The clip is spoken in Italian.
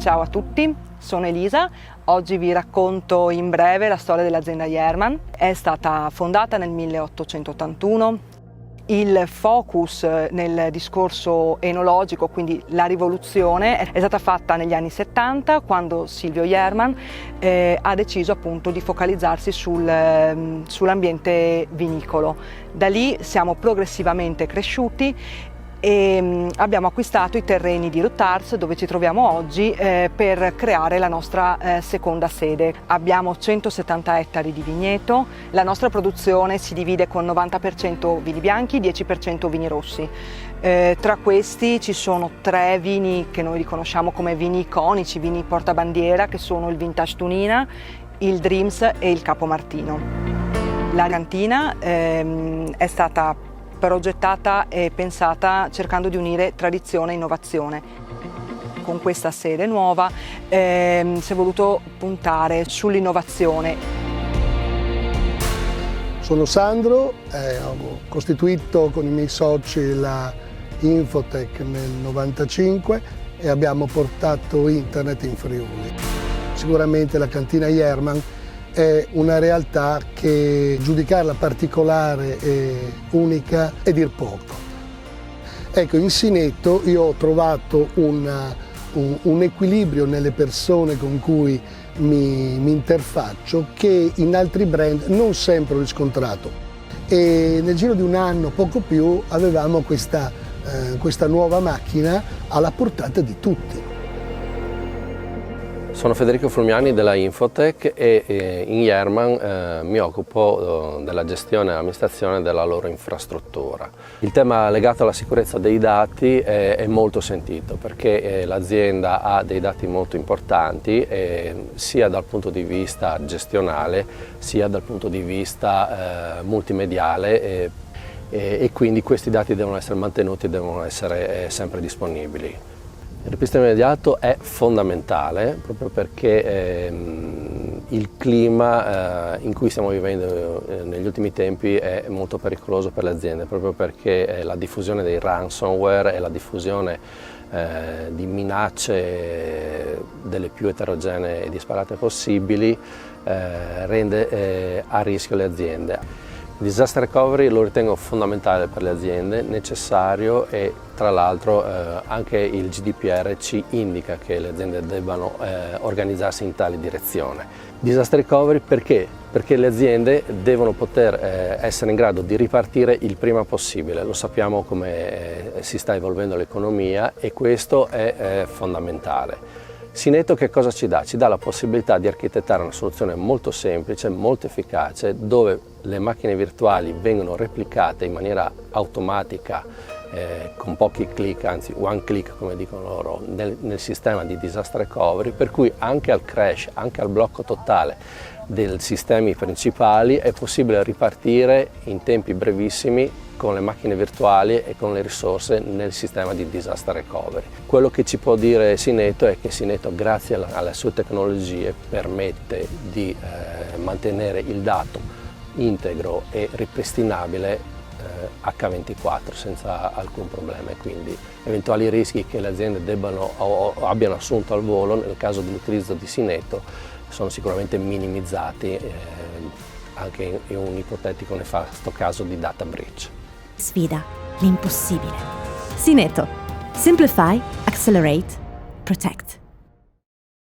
Ciao a tutti, sono Elisa. Oggi vi racconto in breve la storia dell'azienda Ehrmann. È stata fondata nel 1881. Il focus nel discorso enologico, quindi la rivoluzione, è stata fatta negli anni 70 quando Silvio Ehrmann ha deciso appunto di focalizzarsi sull'ambiente vinicolo. Da lì siamo progressivamente cresciuti e abbiamo acquistato i terreni di Ruttars dove ci troviamo oggi per creare la nostra seconda sede. Abbiamo 170 ettari di vigneto, la nostra produzione si divide con 90% vini bianchi, 10% vini rossi. Tra questi ci sono 3 vini che noi riconosciamo come vini iconici, vini portabandiera, che sono il Vintage Tunina, il Dreams e il Capo Martino. La cantina è stata progettata e pensata cercando di unire tradizione e innovazione. Con questa sede nuova si è voluto puntare sull'innovazione. Sono Sandro, ho costituito con i miei soci la Infotech nel 1995 e abbiamo portato internet in Friuli. Sicuramente la cantina Ehrmann è una realtà che giudicarla particolare e unica è dir poco. Ecco, in Sineto io ho trovato un equilibrio nelle persone con cui mi interfaccio che in altri brand non sempre ho riscontrato. E nel giro di un anno, poco più, avevamo questa nuova macchina alla portata di tutti. Sono Federico Fulmiani della Infotech e in Ehrmann mi occupo della gestione e amministrazione della loro infrastruttura. Il tema legato alla sicurezza dei dati è molto sentito perché l'azienda ha dei dati molto importanti sia dal punto di vista gestionale sia dal punto di vista multimediale e quindi questi dati devono essere mantenuti, devono essere sempre disponibili. Il ripristino immediato è fondamentale proprio perché il clima in cui stiamo vivendo negli ultimi tempi è molto pericoloso per le aziende, proprio perché la diffusione dei ransomware e la diffusione di minacce delle più eterogenee e disparate possibili rende a rischio le aziende. Il disaster recovery lo ritengo fondamentale per le aziende, necessario e tra l'altro anche il GDPR ci indica che le aziende debbano organizzarsi in tale direzione. Disaster recovery perché? Perché le aziende devono poter essere in grado di ripartire il prima possibile. Lo sappiamo come si sta evolvendo l'economia e questo è fondamentale. Sineto che cosa ci dà? Ci dà la possibilità di architettare una soluzione molto semplice, molto efficace, dove le macchine virtuali vengono replicate in maniera automatica con pochi click, anzi one click come dicono loro, nel sistema di disaster recovery, per cui anche al crash, anche al blocco totale dei sistemi principali è possibile ripartire in tempi brevissimi con le macchine virtuali e con le risorse nel sistema di disaster recovery. Quello che ci può dire Sineto è che Sineto, grazie alle sue tecnologie, permette di mantenere il dato integro e ripristinabile H24 senza alcun problema, e quindi eventuali rischi che le aziende debbano o abbiano assunto al volo nel caso dell'utilizzo di Sineto sono sicuramente minimizzati anche in un ipotetico nefasto caso di data breach. Sfida l'impossibile. Sineto. Simplify, accelerate, protect.